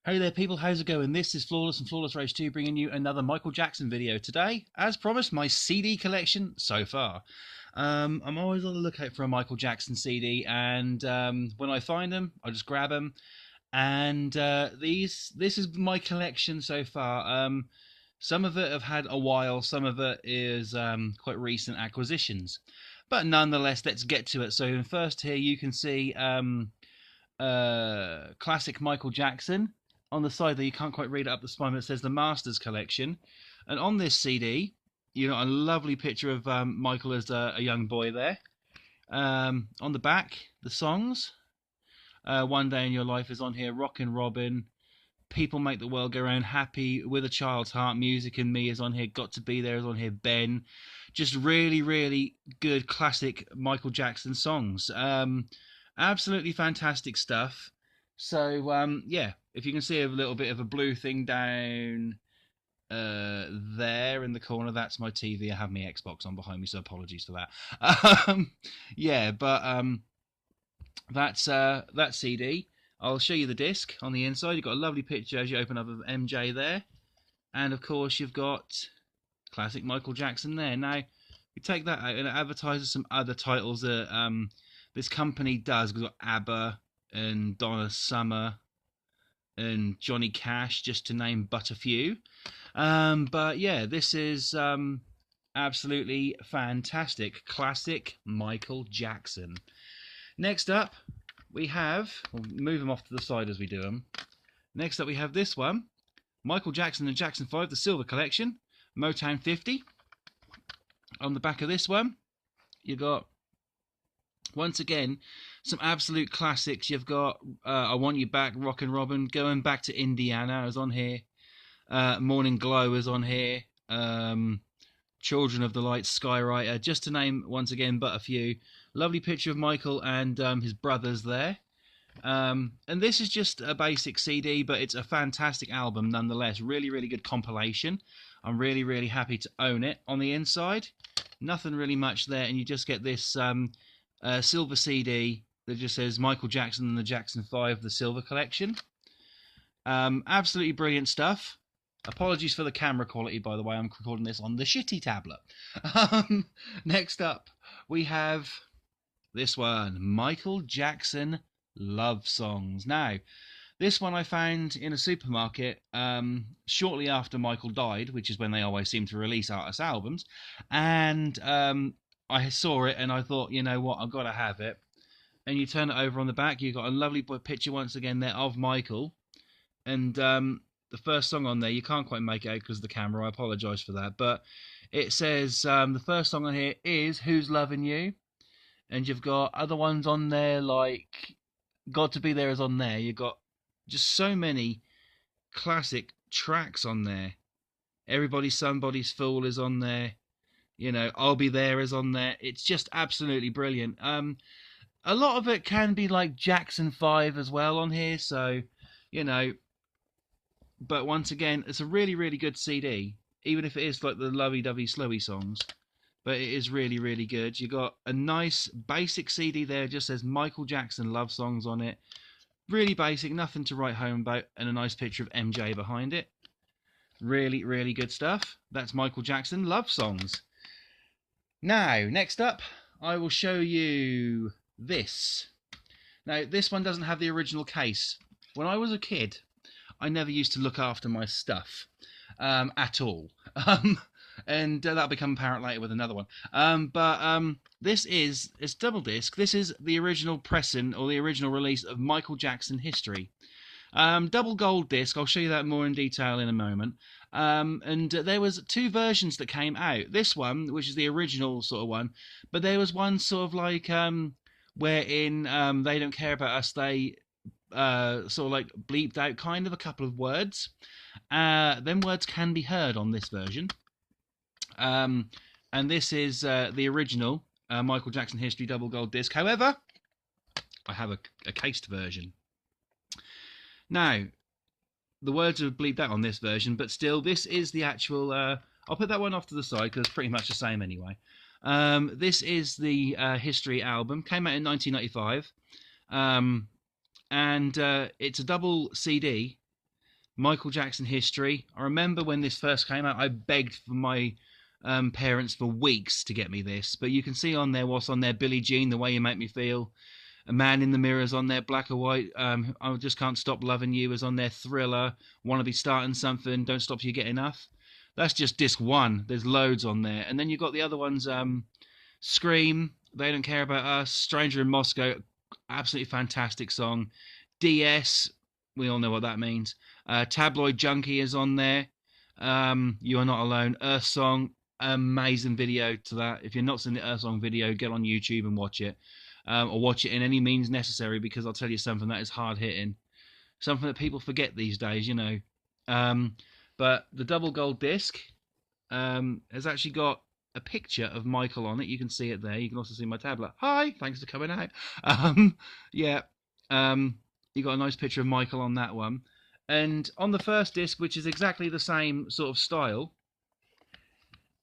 Hey there people, how's it going? This is Flawless and Flawless Rage 2 bringing you another Michael Jackson video. Today, as promised, my CD collection so far. I'm always on the lookout for a Michael Jackson CD, and when I find them, I just grab them. And this is my collection so far. Some of it have had a while, some of it is quite recent acquisitions. But nonetheless, let's get to it. So first here you can see classic Michael Jackson. On the side there, you can't quite read it up the spine, but it says the Masters Collection. And on this CD, you got a lovely picture of Michael as a young boy there. On the back, the songs. One Day in Your Life is on here. Rockin' Robin. People Make the World Go Round. Happy with a Child's Heart. Music and Me is on here. Got to Be There is on here. Ben. Just really, really good classic Michael Jackson songs. Absolutely fantastic stuff. So yeah, if you can see a little bit of a blue thing down there in the corner, that's my TV. I have my Xbox on behind me, so apologies for that. Yeah, but that's that CD. I'll show you the disc on the inside. You've got a lovely picture as you open up of MJ there, and of course you've got classic Michael Jackson there. Now we take that out and it advertises some other titles that this company does. We've got ABBA and Donna Summer and Johnny Cash, just to name but a few. But yeah, this is absolutely fantastic. Classic Michael Jackson. Next up, we have, we'll move them off to the side as we do them. Next up, we have this one, Michael Jackson and Jackson 5, the Silver Collection, Motown 50. On the back of this one, you got, once again, some absolute classics. You've got I Want You Back, Rockin' Robin, Going Back to Indiana is on here. Morning Glow is on here. Children of the Light, Skywriter, just to name once again but a few. Lovely picture of Michael and his brothers there. And this is just a basic CD, but it's a fantastic album nonetheless. Really, really good compilation. I'm really, really happy to own it. On the inside, nothing really much there, and you just get this silver CD that just says Michael Jackson and the Jackson 5, the Silver Collection. Absolutely brilliant stuff. Apologies for the camera quality, by the way. I'm recording this on the shitty tablet. Next up, we have this one, Michael Jackson Love Songs. Now, this one I found in a supermarket shortly after Michael died, which is when they always seem to release artist albums. And I saw it and I thought, you know what, I've got to have it. And you turn it over on the back, you've got a lovely picture once again there of Michael. And the first song on there, you can't quite make it out because of the camera, I apologise for that. But it says the first song on here is Who's Loving You? And you've got other ones on there like Got to Be There is on there. You've got just so many classic tracks on there. Everybody's Somebody's Fool is on there. You know, I'll Be There is on there. It's just absolutely brilliant. A lot of it can be like Jackson 5 as well on here, so, you know, but once again, it's a really, really good CD, even if it is like the lovey-dovey, slowy songs. But it is really, really good. You got a nice basic CD there, just says Michael Jackson Love Songs on it. Really basic, nothing to write home about, and a nice picture of MJ behind it. Really, really good stuff. That's Michael Jackson Love Songs. Now, next up, I will show you this. Now, this one doesn't have the original case. When I was a kid, I never used to look after my stuff at all. And that'll become apparent later with another one. This is, it's double disc. This is the original pressing or the original release of Michael Jackson History. Double gold disc. I'll show you that more in detail in a moment. And there was two versions that came out. This one, which is the original sort of one, but there was one sort of like wherein They Don't Care About Us. They sort of like bleeped out kind of a couple of words. Them words can be heard on this version. And this is the original Michael Jackson History double gold disc. However, I have a cased version. Now, the words are bleeped out on this version, but still, this is the actual... I'll put that one off to the side because it's pretty much the same anyway. This is the History album. Came out in 1995. And it's a double CD. Michael Jackson history. I remember when this first came out, I begged for my parents for weeks to get me this. But you can see on there what's on there: Billie Jean, The Way You Make Me Feel. A Man in the Mirror's on there, Black or White. I Just Can't Stop Loving You is on there. Thriller, Wanna Be Starting Something, Don't Stop Till You Get Enough. That's just disc one. There's loads on there. And then you've got the other ones, Scream, They Don't Care About Us, Stranger in Moscow, absolutely fantastic song. DS, we all know what that means. Tabloid Junkie is on there. You Are Not Alone. Earth Song, amazing video to that. If you're not seeing the Earth Song video, get on YouTube and watch it. Or watch it in any means necessary, because I'll tell you something that is hard hitting. Something that people forget these days, you know. But the double gold disc has actually got a picture of Michael on it. You can see it there. You can also see my tablet. Hi, thanks for coming out. You got a nice picture of Michael on that one. And on the first disc, which is exactly the same sort of style,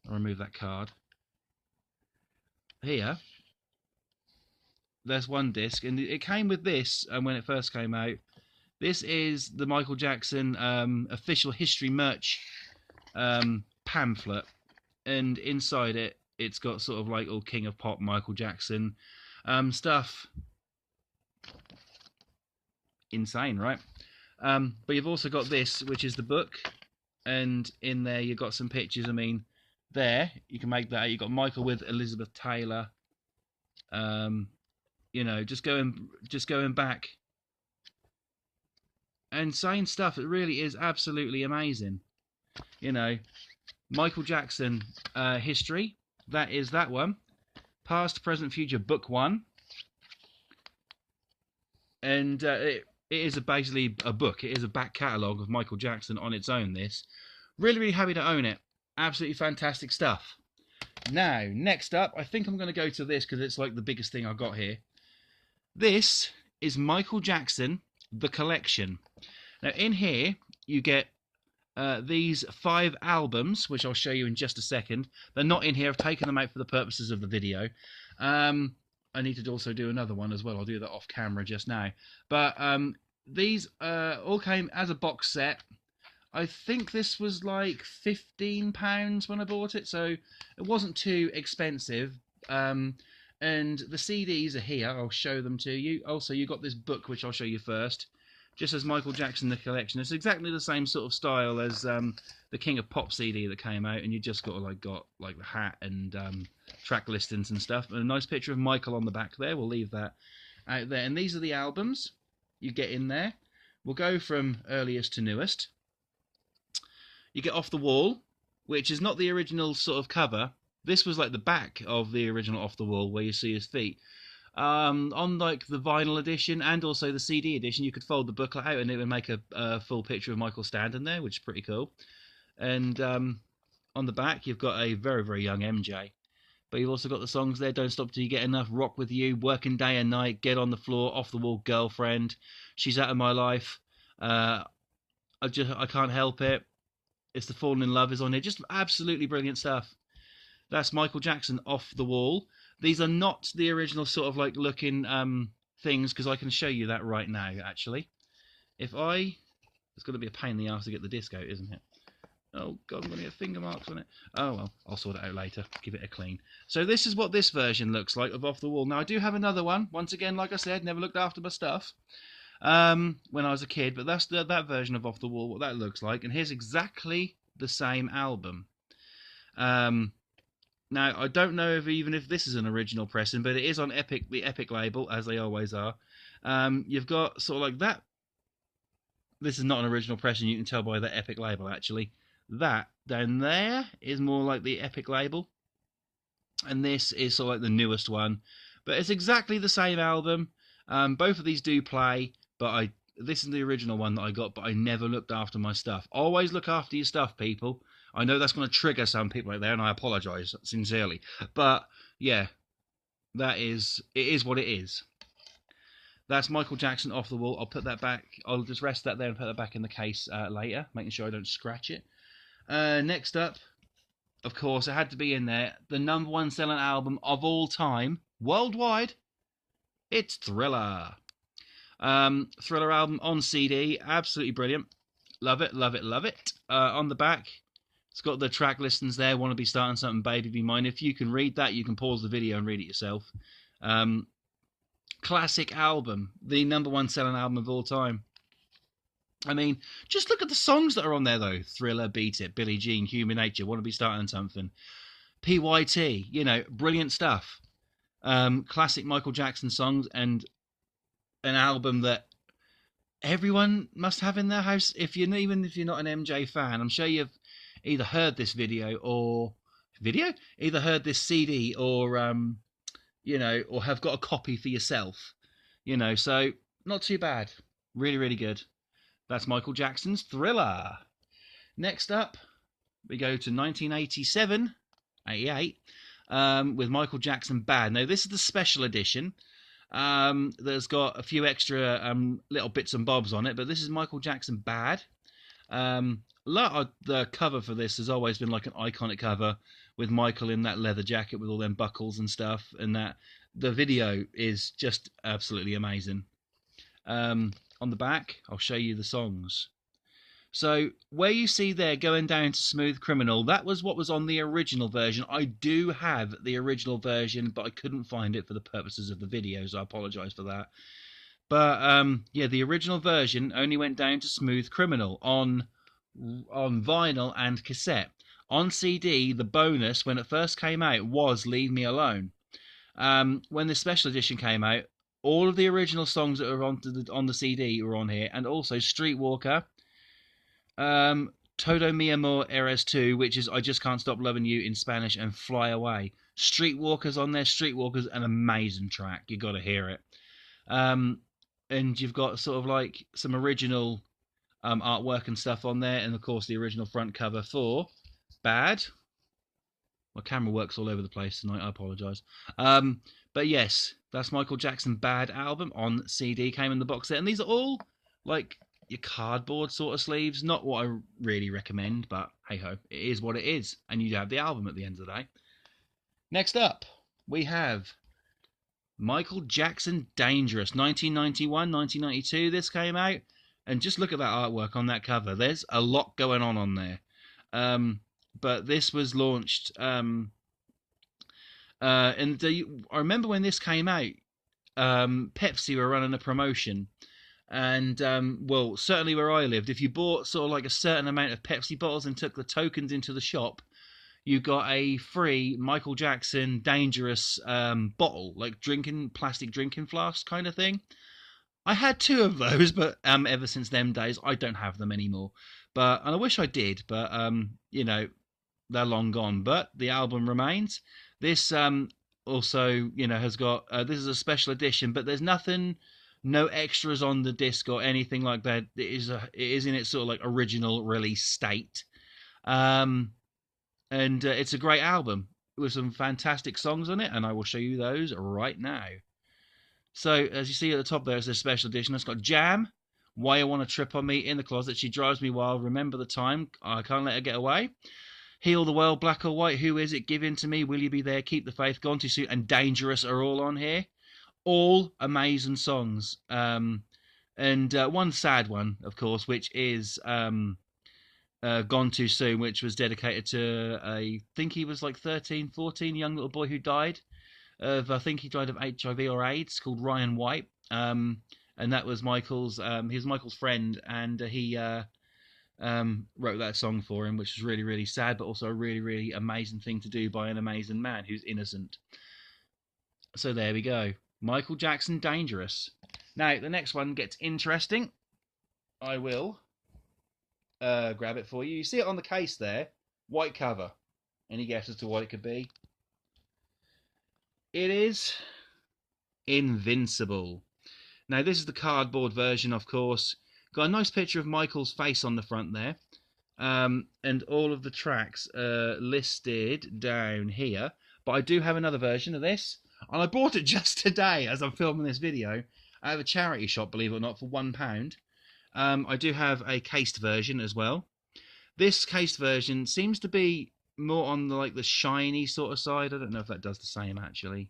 I'll remove that card. Here, there's one disc, and it came with this when it first came out. This is the Michael Jackson official history merch pamphlet, and inside it, it's got sort of like all King of Pop Michael Jackson stuff. Insane, right? But you've also got this, which is the book, and in there you've got some pictures. I mean, there you can make that out. You've got Michael with Elizabeth Taylor. You know, just going back and saying stuff. It really is absolutely amazing. You know, Michael Jackson history. That is that one. Past, Present, Future, Book 1. And it is basically a book. It is a back catalogue of Michael Jackson on its own, this. Really, really happy to own it. Absolutely fantastic stuff. Now, next up, I think I'm going to go to this because it's like the biggest thing I've got here. This is Michael Jackson, The Collection. Now, in here, you get these 5 albums, which I'll show you in just a second. They're not in here. I've taken them out for the purposes of the video. I need to also do another one as well. I'll do that off camera just now. But these all came as a box set. I think this was like £15 when I bought it, so it wasn't too expensive. And the CDs are here. I'll show them to you. Also, you got this book, which I'll show you first. Just as Michael Jackson, The Collection. It's exactly the same sort of style as the King of Pop CD that came out, and you just got the hat and track listings and stuff. And a nice picture of Michael on the back there. We'll leave that out there. And these are the albums you get in there. We'll go from earliest to newest. You get Off the Wall, which is not the original sort of cover. This was like the back of the original Off the Wall, where you see his feet. On like the vinyl edition and also the CD edition, you could fold the booklet out and it would make a full picture of Michael standing there, which is pretty cool. And on the back, you've got a very, very young MJ. But you've also got the songs there: Don't Stop Till You Get Enough, Rock With You, Working Day and Night, Get On The Floor, Off The Wall, Girlfriend, She's Out of My Life, I Can't Help It, It's the Falling in Love is on here. Just absolutely brilliant stuff. That's Michael Jackson, Off the Wall. These are not the original sort of like looking things, because I can show you that right now, actually. It's going to be a pain in the ass to get the disc out, isn't it? Oh, God, I'm going to get finger marks on it. Oh, well, I'll sort it out later. Give it a clean. So this is what this version looks like of Off the Wall. Now, I do have another one. Once again, like I said, never looked after my stuff when I was a kid. But that's that version of Off the Wall, what that looks like. And here's exactly the same album. Now, I don't know if this is an original pressing, but it is on the Epic label, as they always are. You've got sort of like that. This is not an original pressing, you can tell by the Epic label, actually. That down there is more like the Epic label. And this is sort of like the newest one. But it's exactly the same album. Both of these do play, but this is the original one that I got, but I never looked after my stuff. Always look after your stuff, people. I know that's going to trigger some people out there, and I apologise sincerely. But, yeah, it is what it is. That's Michael Jackson, Off the Wall. I'll put that back. I'll just rest that there and put that back in the case later, making sure I don't scratch it. Next up, of course, it had to be in there. The #1 selling album of all time, worldwide, it's Thriller. Thriller album on CD, absolutely brilliant. Love it, love it, love it. On the back, it's got the track listings there. Want to be starting something, baby, be mine. If you can read that, you can pause the video and read it yourself. Classic album, the #1 selling album of all time. I mean, just look at the songs that are on there, though. Thriller, Beat It, Billie Jean, Human Nature, Want to Be Starting Something. PYT, you know, brilliant stuff. Classic Michael Jackson songs, and an album that everyone must have in their house. Even if you're not an MJ fan, I'm sure you've either heard this either heard this CD, or you know, or have got a copy for yourself. You know, so not too bad. Really, really good. That's Michael Jackson's Thriller. Next up, we go to 1987, 88, with Michael Jackson Bad. Now, this is the special edition. There's got a few extra little bits and bobs on it, but this is Michael Jackson Bad. The cover for this has always been like an iconic cover with Michael in that leather jacket with all them buckles and stuff, and that the video is just absolutely amazing. On the back, I'll show you the songs. So where you see there going down to Smooth Criminal, that was what was on the original version. I do have the original version, but I couldn't find it for the purposes of the video, so I apologise for that. But yeah, the original version only went down to Smooth Criminal on vinyl and cassette. On CD, the bonus when it first came out was Leave Me Alone. When the special edition came out, all of the original songs that are on the CD were on here, and also Streetwalker, Todo Mi Amor Eres Tu, which is I Just Can't Stop Loving You in Spanish, and Fly Away. Streetwalker's on there. Streetwalker's an amazing track. You got to hear it. And you've got sort of like some original artwork and stuff on there, and of course the original front cover for Bad. My camera works all over the place tonight. I apologise. But yes, that's Michael Jackson Bad album on CD. Came in the box set, and these are all like your cardboard sort of sleeves. Not what I really recommend, but hey ho, it is what it is, and you have the album at the end of the day. Next up, we have Michael Jackson Dangerous, 1991, 1992. This came out, and just look at that artwork on that cover. There's a lot going on there. But this was launched, and I remember when this came out, Pepsi were running a promotion, and well, certainly where I lived, if you bought sort of like a certain amount of Pepsi bottles and took the tokens into the shop, you got a free Michael Jackson Dangerous bottle, like plastic drinking flask kind of thing. I had 2 of those, but ever since them days, I don't have them anymore. And I wish I did, but you know, they're long gone. But the album remains. This also, you know, has got this is a special edition, but there's no extras on the disc or anything like that. It is in its sort of like original release state, and it's a great album with some fantastic songs on it, and I will show you those right now. So as you see at the top there, it's a special edition. It's got Jam, Why You Wanna Trip on Me, In the Closet, She Drives Me Wild, Remember the Time, I Can't Let Her Get Away, Heal the World, Black or White, Who Is It, Give In to Me, Will You Be There, Keep the Faith, Gone Too Soon, and Dangerous are all on here. All amazing songs. And one sad one, of course, which is Gone Too Soon, which was dedicated to, I think he was like 13, 14, young little boy who died. I think he died of HIV or AIDS, called Ryan White. And that was Michael's, he was Michael's friend, and he wrote that song for him, which was really, really sad, but also a really, really amazing thing to do by an amazing man who's innocent. So there we go. Michael Jackson Dangerous. Now, the next one gets interesting. I will grab it for you. You see it on the case there. White cover. Any guess as to what it could be? It is Invincible. Now, this is the cardboard version, of course. Got a nice picture of Michael's face on the front there. And all of the tracks listed down here. But I do have another version of this. And I bought it just today as I'm filming this video. I have a charity shop, believe it or not, for £1. I do have a cased version as well. This cased version seems to be more on the shiny sort of side. I don't know if that does the same, actually.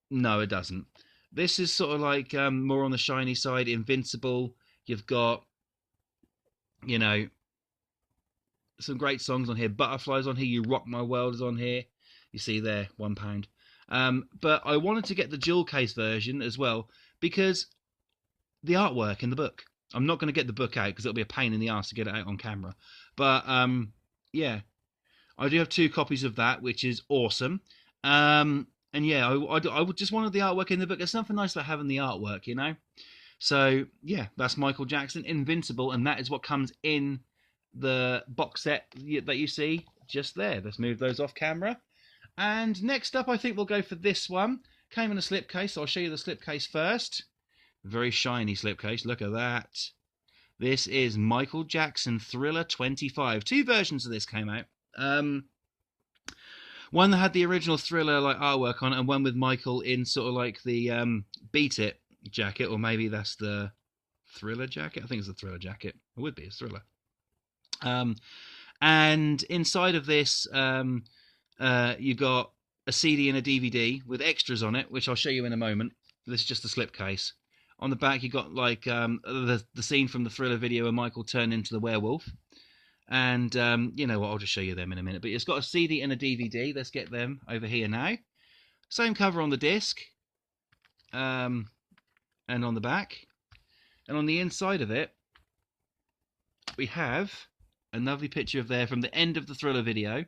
No, it doesn't. This is sort of like more on the shiny side. Invincible. You've got You know, some great songs on here. Butterflies on here. You Rock My World is on here. You see there, £1. But I wanted to get the jewel case version as well because the artwork in the book. I'm not going to get the book out because it'll be a pain in the ass to get it out on camera. But yeah, I do have 2 copies of that, which is awesome. And yeah, I just wanted the artwork in the book. There's something nice about having the artwork, you know. So yeah, that's Michael Jackson, Invincible, and that is what comes in the box set that you see just there. Let's move those off camera. And next up, I think we'll go for this one. Came in a slipcase, so I'll show you the slipcase first. Very shiny slipcase. Look at that. This is Michael Jackson Thriller 25. 2 versions of this came out. One that had the original Thriller like artwork on it, and one with Michael in sort of like the Beat It jacket, or maybe that's the Thriller jacket. I think it's the Thriller jacket. It would be a Thriller. And inside of this, you've got a CD and a DVD with extras on it, which I'll show you in a moment. This is just the slipcase. On the back, you've got like the scene from the Thriller video where Michael turned into the werewolf. And you know what, I'll just show you them in a minute. But it's got a CD and a DVD. Let's get them over here now. Same cover on the disc. And on the back. And on the inside of it, we have a lovely picture of there from the end of the Thriller video.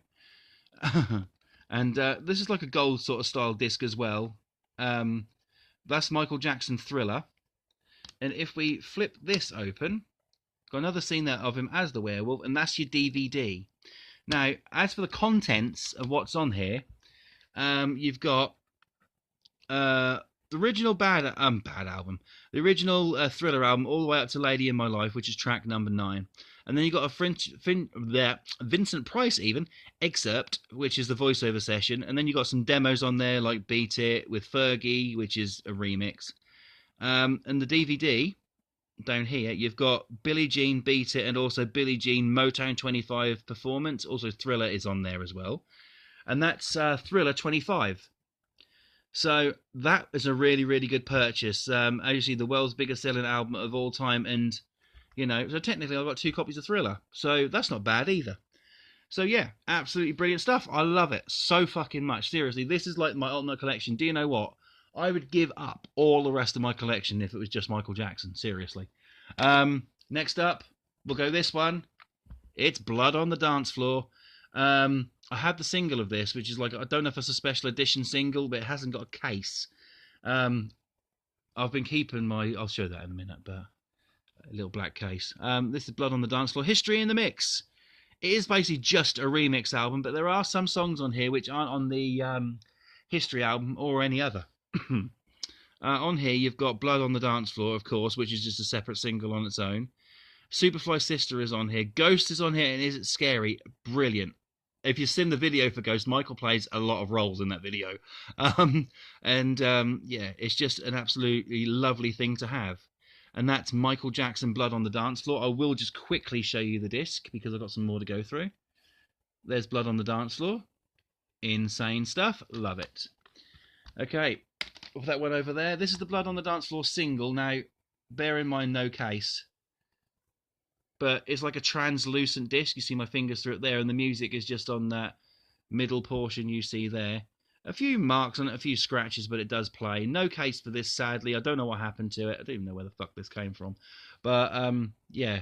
And this is like a gold sort of style disc as well. That's Michael Jackson Thriller. And if we flip this open, got another scene there of him as the werewolf, and that's your DVD. Now, as for the contents of what's on here, you've got the original Bad album, the original Thriller album, all the way up to Lady in My Life, which is track number 9. And then you've got a Vincent Price even excerpt, which is the voiceover session. And then you've got some demos on there like Beat It with Fergie, which is a remix. And the DVD down here, you've got Billie Jean Beat It and also Billie Jean Motown 25 Performance. Also Thriller is on there as well. And that's Thriller 25. So that is a really, really good purchase. As you see, the world's biggest selling album of all time. And, you know, so technically I've got 2 copies of Thriller. So that's not bad either. So yeah, absolutely brilliant stuff. I love it so fucking much. Seriously, this is like my ultimate collection. Do you know what? I would give up all the rest of my collection if it was just Michael Jackson. Seriously. Next up, we'll go this one. It's Blood on the Dance Floor. I had the single of this, which is like, I don't know if it's a special edition single, but it hasn't got a case. I've been keeping I'll show that in a minute, but a little black case. This is Blood on the Dance Floor. History in the Mix. It is basically just a remix album, but there are some songs on here which aren't on the History album or any other. On here, you've got Blood on the Dance Floor, of course, which is just a separate single on its own. Superfly Sister is on here. Ghost is on here, and Is It Scary? Brilliant. If you've seen the video for Ghost, Michael plays a lot of roles in that video. Yeah, it's just an absolutely lovely thing to have. And that's Michael Jackson, Blood on the Dance Floor. I will just quickly show you the disc, because I've got some more to go through. There's Blood on the Dance Floor. Insane stuff. Love it. Okay, with that one over there, this is the Blood on the Dance Floor single. Now, bear in mind, no case. But it's like a translucent disc. You see my fingers through it there, and the music is just on that middle portion you see there. A few marks on it, a few scratches, but it does play. No case for this, sadly. I don't know what happened to it. I don't even know where the fuck this came from. But, yeah.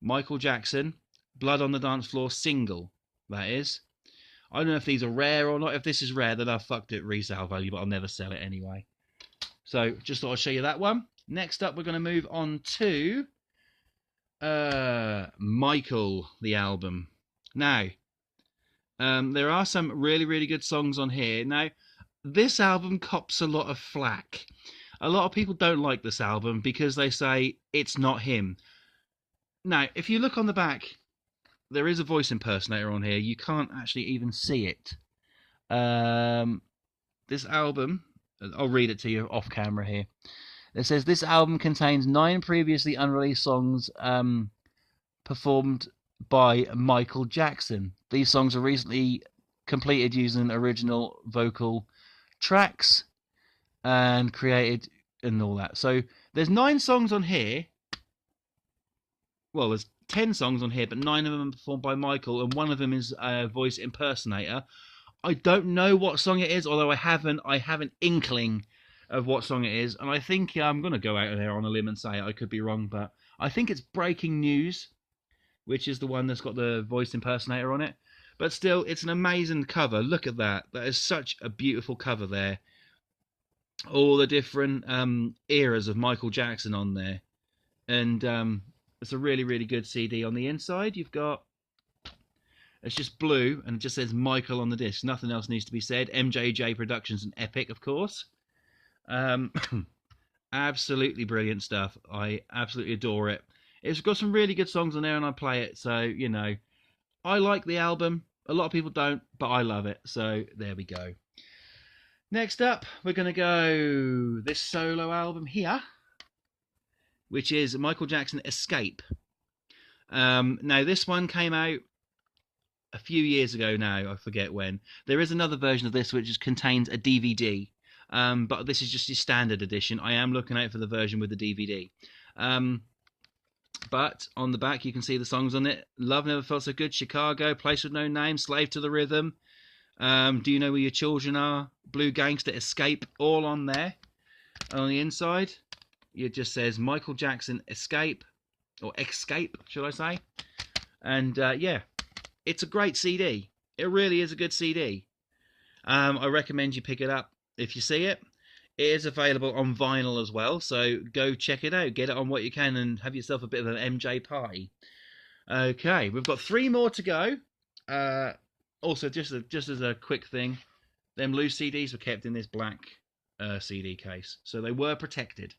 Michael Jackson, Blood on the Dance Floor single, that is. I don't know if these are rare or not. If this is rare, then I've fucked it resale value, but I'll never sell it anyway. So, just thought I'd show you that one. Next up, we're going to move on to Michael, the album. Now, there are some really, really good songs on here. Now, this album cops a lot of flack. A lot of people don't like this album because they say it's not him. Now, if you look on the back, there is a voice impersonator on here. You can't actually even see it. This album, I'll read it to you off camera here. It says, this album contains 9 previously unreleased songs performed by Michael Jackson. These songs are recently completed using original vocal tracks and created and all that. So there's 9 songs on here. Well, there's 10 songs on here, but 9 of them are performed by Michael, and one of them is a voice impersonator. I don't know what song it is, although I have an inkling of what song it is, and I think I'm going to go out there on a limb and say it. I could be wrong, but I think it's Breaking News, which is the one that's got the voice impersonator on it. But still, it's an amazing cover. Look at that. That is such a beautiful cover there. All the different eras of Michael Jackson on there. And it's a really, really good CD. On the inside, you've got... It's just blue, and it just says Michael on the disc. Nothing else needs to be said. MJJ Productions and Epic, of course. Absolutely brilliant stuff. I absolutely adore it. It's got some really good songs on there, and I play it. So, you know, I like the album. A lot of people don't, but I love it. So, there we go. Next up, we're going to go this solo album here, which is Michael Jackson Escape. Now, this one came out a few years ago now. I forget when. There is another version of this which contains a DVD, but this is just your standard edition. I am looking out for the version with the DVD. But on the back, you can see the songs on it. Love Never Felt So Good, Chicago, Place with No Name, Slave to the Rhythm, Do You Know Where Your Children Are, Blue Gangster, Escape, all on there. And on the inside, it just says Michael Jackson Escape, or Escape, should I say. And yeah, it's a great CD. It really is a good CD. I recommend you pick it up if you see it. It is available on vinyl as well, so go check it out. Get it on what you can and have yourself a bit of an MJ party. Okay, we've got 3 more to go. Also, just as a quick thing, them loose CDs were kept in this black CD case, so they were protected.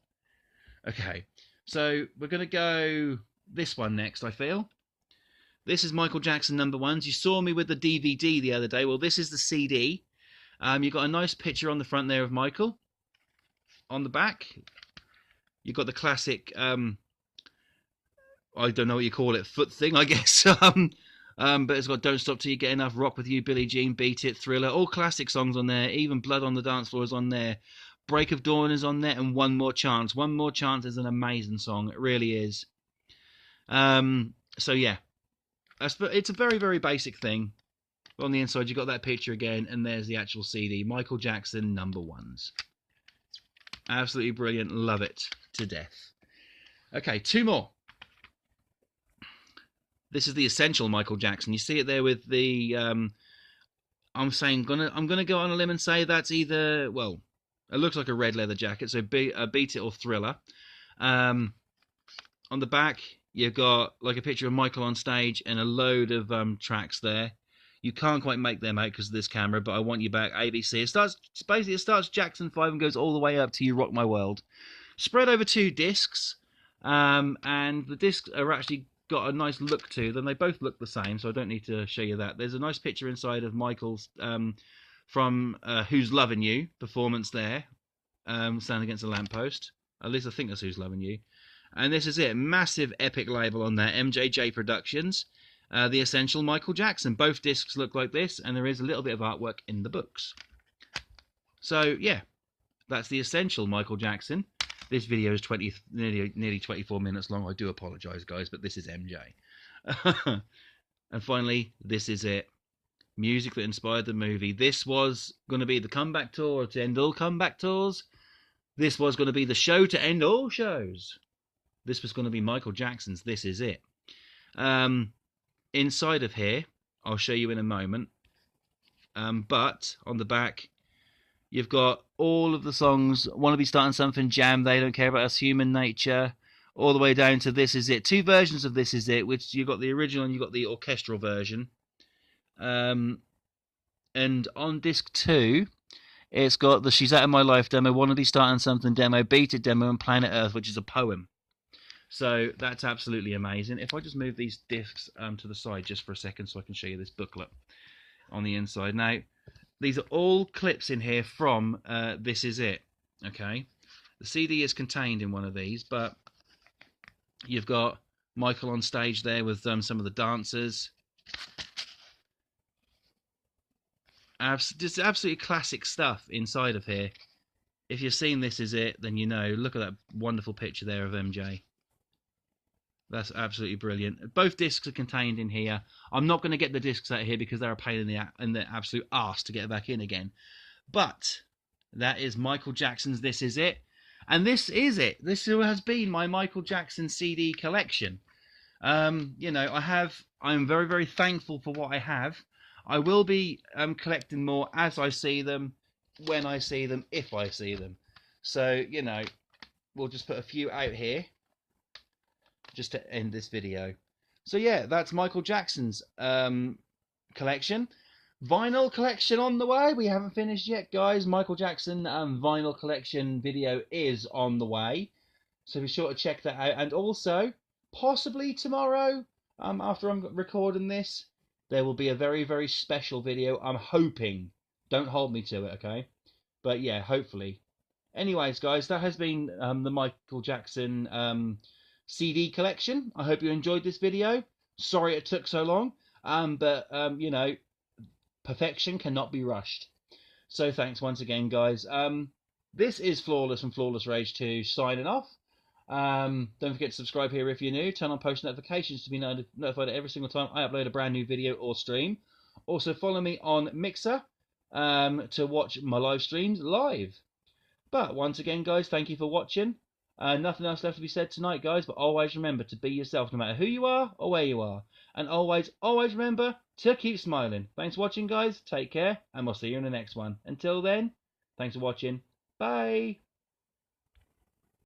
Okay, so we're going to go this one next, I feel. This is Michael Jackson #1s. You saw me with the DVD the other day. Well, this is the CD. You've got a nice picture on the front there of Michael. On the back, you've got the classic, I don't know what you call it, foot thing, I guess. But it's got Don't Stop Till You Get Enough, Rock With You, Billie Jean, Beat It, Thriller, all classic songs on there. Even Blood on the Dance Floor is on there. Break of Dawn is on there, and One More Chance. One More Chance is an amazing song. It really is. So yeah, it's a very, very basic thing. On the inside, you've got that picture again, and there's the actual CD. Michael Jackson #1s. Absolutely brilliant. Love it to death. Okay, 2 more. This is the Essential Michael Jackson. You see it there with the... I'm gonna go on a limb and say that's either... Well, it looks like a red leather jacket, so Beat It or Thriller. On the back, you've got like a picture of Michael on stage and a load of tracks there. You can't quite make them out because of this camera, but I Want You Back, ABC. It starts Jackson 5 and goes all the way up to You Rock My World. Spread over 2 discs, and the discs are actually got a nice look to them. They both look the same, so I don't need to show you that. There's a nice picture inside of Michael's from Who's Loving You performance there, standing against a lamppost. At least I think that's Who's Loving You. And this is it. Massive epic label on there, MJJ Productions. The Essential Michael Jackson. Both discs look like this, and there is a little bit of artwork in the books. So, yeah, that's the Essential Michael Jackson. This video is nearly 24 minutes long. I do apologise, guys, but this is MJ. And finally, this is it. Music that inspired the movie. This was going to be the comeback tour to end all comeback tours. This was going to be the show to end all shows. This was going to be Michael Jackson's This Is It. Inside of here, I'll show you in a moment. But on the back, you've got all of the songs. Wanna Be Starting Something, Jam, They Don't Care About Us, Human Nature, all the way down to This Is It. 2 versions of This Is It, which you've got the original and you've got the orchestral version. And on disc 2, it's got the She's Out of My Life demo, Wanna Be Starting Something demo, Beat It demo, and Planet Earth, which is a poem. So that's absolutely amazing. If I just move these discs to the side just for a second so I can show you this booklet on the inside. Now, these are all clips in here from This Is It. Okay, the CD is contained in one of these, but you've got Michael on stage there with some of the dancers. Just absolutely classic stuff inside of here. If you've seen This Is It, then you know. Look at that wonderful picture there of MJ. That's absolutely brilliant. Both discs are contained in here. I'm not going to get the discs out of here because they're a pain in the absolute arse to get back in again. But that is Michael Jackson's This Is It. And this is it. This has been my Michael Jackson CD collection. You know, I'm very, very thankful for what I have. I will be collecting more as I see them, when I see them, if I see them. So, you know, we'll just put a few out here just to end this video. So yeah, that's Michael Jackson's collection. Vinyl collection on the way. We haven't finished yet, guys. Michael Jackson vinyl collection video is on the way. So be sure to check that out. And also, possibly tomorrow, after I'm recording this, there will be a very, very special video. I'm hoping. Don't hold me to it, okay? But yeah, hopefully. Anyways, guys, that has been the Michael Jackson CD collection. I hope you enjoyed this video. Sorry it took so long, but you know, perfection cannot be rushed. So thanks once again, guys. This is Flawless from Flawless Rage 2 signing off. Don't forget to subscribe here if you're new. Turn on post notifications to be notified every single time I upload a brand new video or stream. Also follow me on Mixer to watch my live streams live. But once again, guys, thank you for watching. Nothing else left to be said tonight, guys, but always remember to be yourself no matter who you are or where you are. And always, always remember to keep smiling. Thanks for watching, guys. Take care, and we'll see you in the next one. Until then, thanks for watching. Bye.